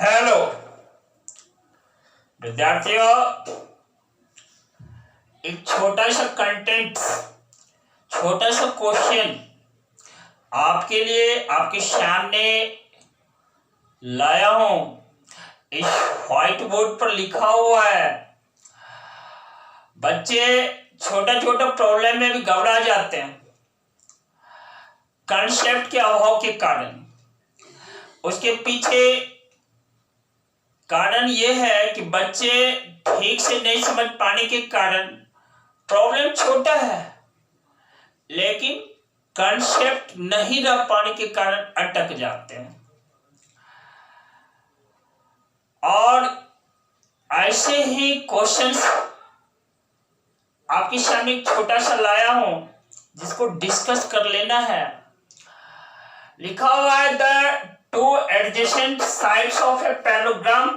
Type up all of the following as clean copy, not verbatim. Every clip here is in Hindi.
हेलो विद्यार्थियों, एक छोटा सा कंटेंट, छोटा सा क्वेश्चन आपके लिए आपके सामने लाया हूं। इस व्हाइट बोर्ड पर लिखा हुआ है। बच्चे छोटा छोटा प्रॉब्लम में भी घबरा जाते हैं कंसेप्ट के अभाव के कारण। उसके पीछे कारण यह है कि बच्चे ठीक से नहीं समझ पाने के कारण प्रॉब्लम छोटा है, लेकिन कंसेप्ट नहीं रख पाने के कारण अटक जाते हैं। और ऐसे ही क्वेश्चंस आपके सामने एक छोटा सा लाया हूं, जिसको डिस्कस कर लेना है। लिखा हुआ है the two adjacent sides of a parallelogram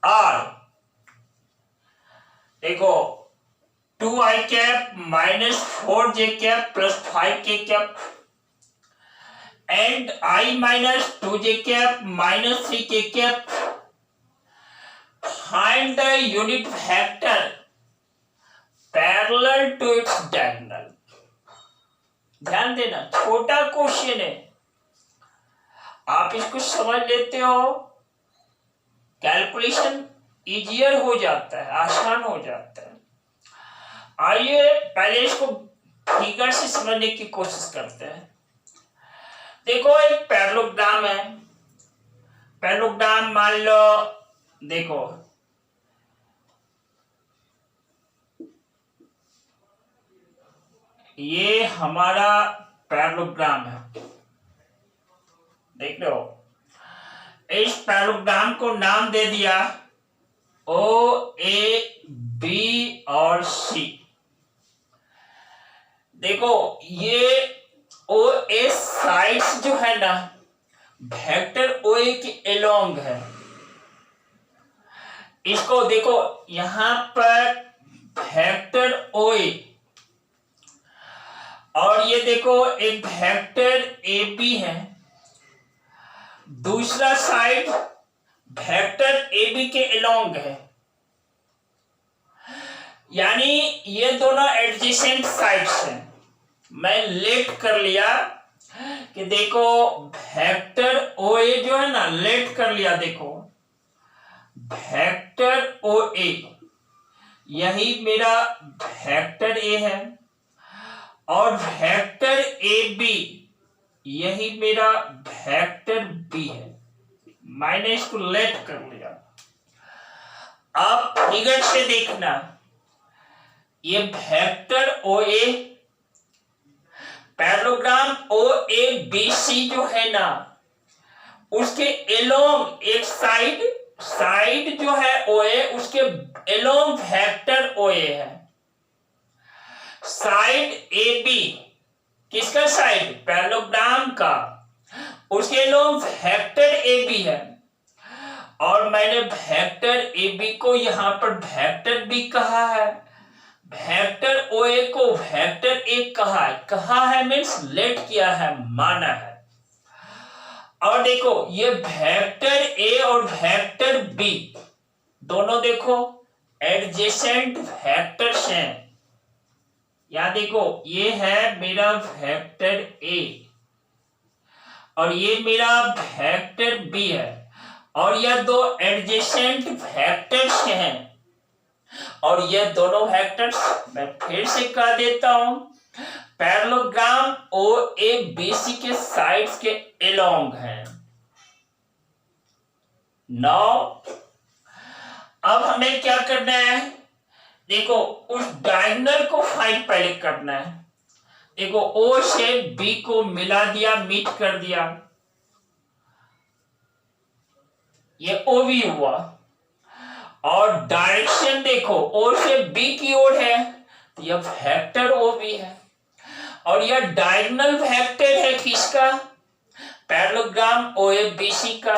are, देखो 2i cap minus 4j cap plus 5k cap and i minus 2j cap minus 3k cap. Find the unit vector parallel to its diagonal. ध्यान देना, छोटा क्वेश्चन है, आप इसको समझ लेते हो, कैलकुलेशन इजियर हो जाता है, आसान हो जाता है। आइए पहले इसको फिगर से समझने की कोशिश करते हैं। देखो एक पैरेललोग्राम है। पैरेललोग्राम मान लो, देखो ये हमारा पैरेललोग्राम है, देख लो। इस पैरेललोग्राम को नाम दे दिया ओ ए बी और सी। देखो ये ओ ए साइड्स जो है ना, वेक्टर ओ ए के एलोंग है। इसको देखो यहां पर वेक्टर ओ ए, और ये देखो एक वेक्टर ए बी है। दूसरा साइड वेक्टर ए बी के एलोंग है, यानी ये दोनों एडजेसेंट साइड्स हैं। मैं लेट कर लिया कि देखो वेक्टर ओ ए जो है ना, लेट कर लिया। देखो वेक्टर ओ ए, यही मेरा वेक्टर ए है, और वेक्टर ए बी यही मेरा वेक्टर बी है। मैंने इसको लेट कर लिया। अब फिगर से देखना, ये vector O A, parallelogram O A B C जो है ना, उसके एलोंग एक साइड जो है ओ ए, उसके एलोंग वेक्टर ओ ए है। साइड ए बी, किसका साइड? पैरेललोग्राम का, उसके एलोंग वेक्टर ए बी है। और मैंने वेक्टर ए बी को यहां पर वेक्टर बी कहा है, वेक्टर ओ ए को वेक्टर ए कहा है मीन्स लेट किया है, माना है। और देखो ये वेक्टर ए और वेक्टर बी दोनों देखो एडजेसेंट वेक्टर्स हैं। यहां देखो ये है मेरा वेक्टर ए और ये मेरा वेक्टर बी है, और यह दो एडजेसेंट वेक्टर्स हैं। और ये दोनों वेक्टर्स मैं फिर से कह देता हूं, पैरेललोग्राम ओ ए बी सी के साइड्स के एलोंग हैं। नाउ अब हमें क्या करना है? देखो उस डायगोनल को फाइंड पहले करना है। देखो ओ से बी को मिला दिया, मीट कर दिया, ये ओ बी हुआ। और डायरेक्शन देखो ओ से बी की ओर है, तो यह वेक्टर ओ बी है। और यह डायगोनल वेक्टर है किसका? पैरेललोग्राम ओ ए बी सी का।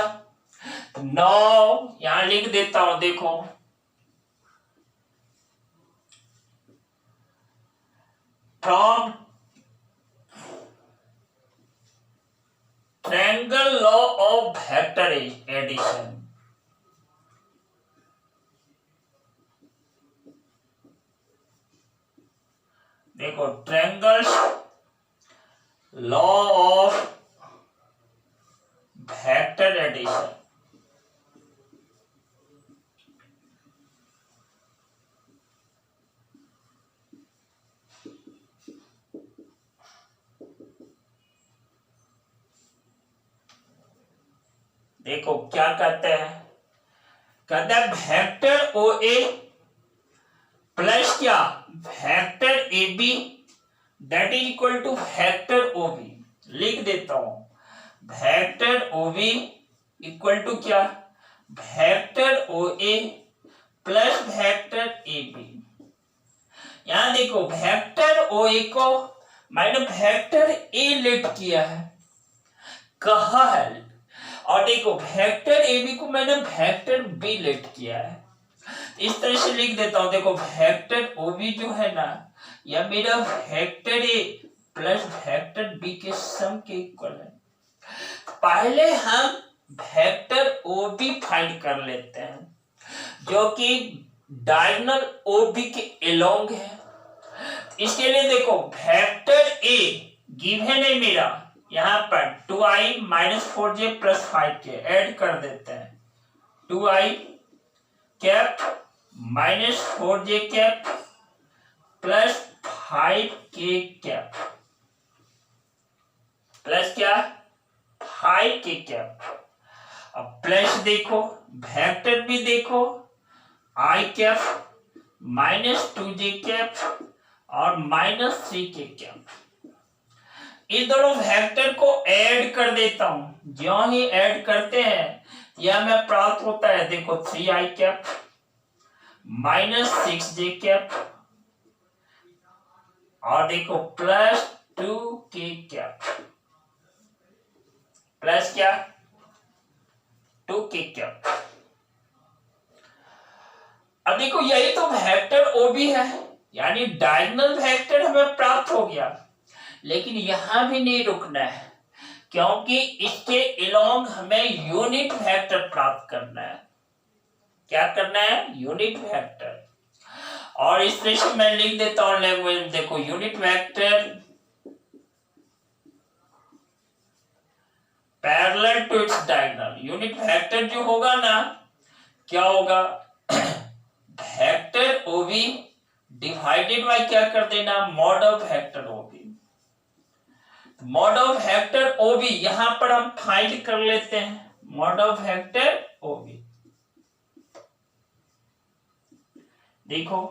नाउ यहां लिख देता हूं, देखो from triangle law of vector addition. देखो triangle law of vector addition. देखो क्या कहते हैं, कहते हैं वेक्टर ओ ए प्लस क्या vector A B that is equal to vector O B. लिख देता हूं, vector O B equal to क्या vector O A plus vector A B. यहां देखो वेक्टर ओ ए को मैंने वेक्टर ए लेट किया है, कहा है, और देखो वेक्टर ए बी को मैंने वेक्टर बी लेट किया है। इस तरह से लिख देता हूं, देखो वेक्टर ओ बी जो है ना यह मेरा vector a plus vector b के सम के इक्वल है। पहले हम वेक्टर ओ बी फाइंड कर लेते हैं जो कि डायगोनल ओ बी के अलोंग है। इसके लिए देखो वेक्टर ए गिवन है मेरा यहां पर 2i minus 4j plus 5k add कर देते हैं। 2i cap minus 4j cap plus 5k cap plus क्या 5k कैप। अब प्लस देखो वेक्टर भी देखो i cap minus 2j cap और माइनस 3k कैप। इन दोनों वेक्टर को ऐड कर देता हूं, जो ही ऐड करते हैं यह हमें प्राप्त होता है, देखो 3i cap minus 6j cap और देखो प्लस 2k कैप प्लस क्या 2k कैप। अब देखो यही तो वेक्टर ओ भी है, यानी डायगोनल वेक्टर हमें प्राप्त हो गया। लेकिन यहां भी नहीं रुकना है, क्योंकि इसके अलोंग हमें यूनिट वेक्टर प्राप्त करना है। क्या करना है यूनिट वेक्टर। और इस तरह से मैं लिख देता हूं लैंग्वेज, देखो unit vector parallel to its diagonal. Unit vector जो होगा ना क्या होगा वेक्टर ओबी डिवाइडेड बाय क्या कर देना mod of vector OB. Mod of vector OB यहां पर हम फाइंड कर लेते हैं, मॉड ऑफ वेक्टर ओबी। देखो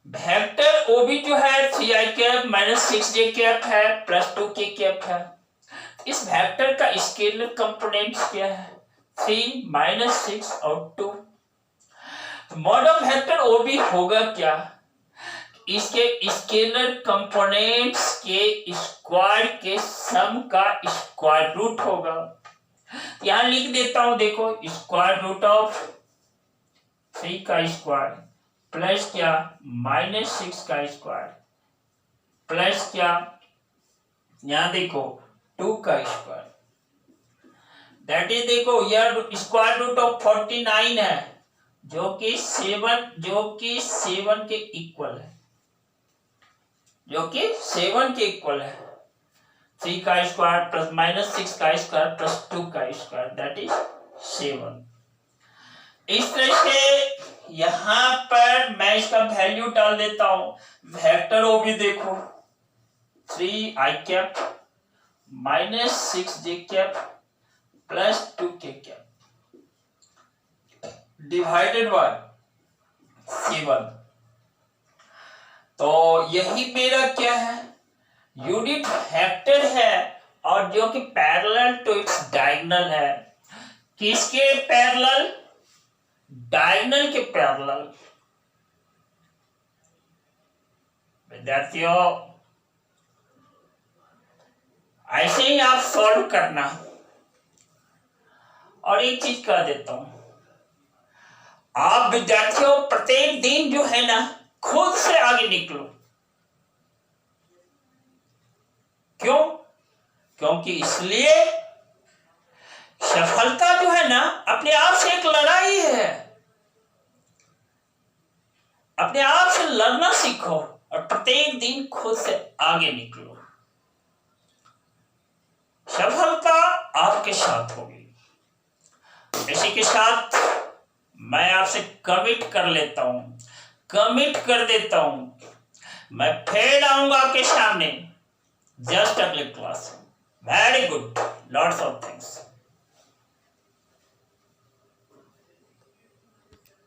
वेक्टर ओबी जो है 3i cap minus 6j cap है प्लस 2k कैप है। इस वेक्टर का स्केलर कंपोनेंट्स क्या है 3 माइनस 6 और 2। मॉड ऑफ वेक्टर ओबी होगा क्या, इसके स्केलर कंपोनेंट्स के स्क्वायर के सम का स्क्वायर रूट होगा। यहां लिख देता हूं, देखो स्क्वायर रूट ऑफ 3 का स्क्वायर प्लस क्या माइनस 6 का स्क्वायर प्लस क्या यहां देखो 2 का स्क्वायर दैट इज देखो यह स्क्वायर रूट ऑफ 49 है जो कि 7 के इक्वल है, जो कि 7 के इक्वल है। 3 का स्क्वायर प्लस माइनस 6 का स्क्वायर प्लस 2 का स्क्वायर दैट इज 7। इस तरह से यहां पर मैं इसका वैल्यू डाल देता हूं। वेक्टर ओ भी देखो 3i cap minus 6j cap plus 2k cap divided by 7। तो यही मेरा क्या है यूनिट वेक्टर है और जो कि पैरेलल टू इट्स डायगोनल है। किसके पैरेलल डायगोनल के पैरेलल। विद्यार्थियों ऐसे ही आप सॉल्व करना। और एक चीज कह देता हूं, आप विद्यार्थियों प्रत्येक दिन जो है ना खुद से आगे निकलो। क्यों? क्योंकि इसलिए सफलता जो है ना अपने आप से एक लड़ाई है। अपने आप से लड़ना सीखो और प्रत्येक दिन खुद से आगे निकलो। सफलता आपके साथ होगी। इसी के साथ मैं आपसे कमिट कर लेता हूं, कमिट कर देता हूं, मैं फिर आऊंगा आपके सामने जस्ट अगले class. Very good, lots of thanks.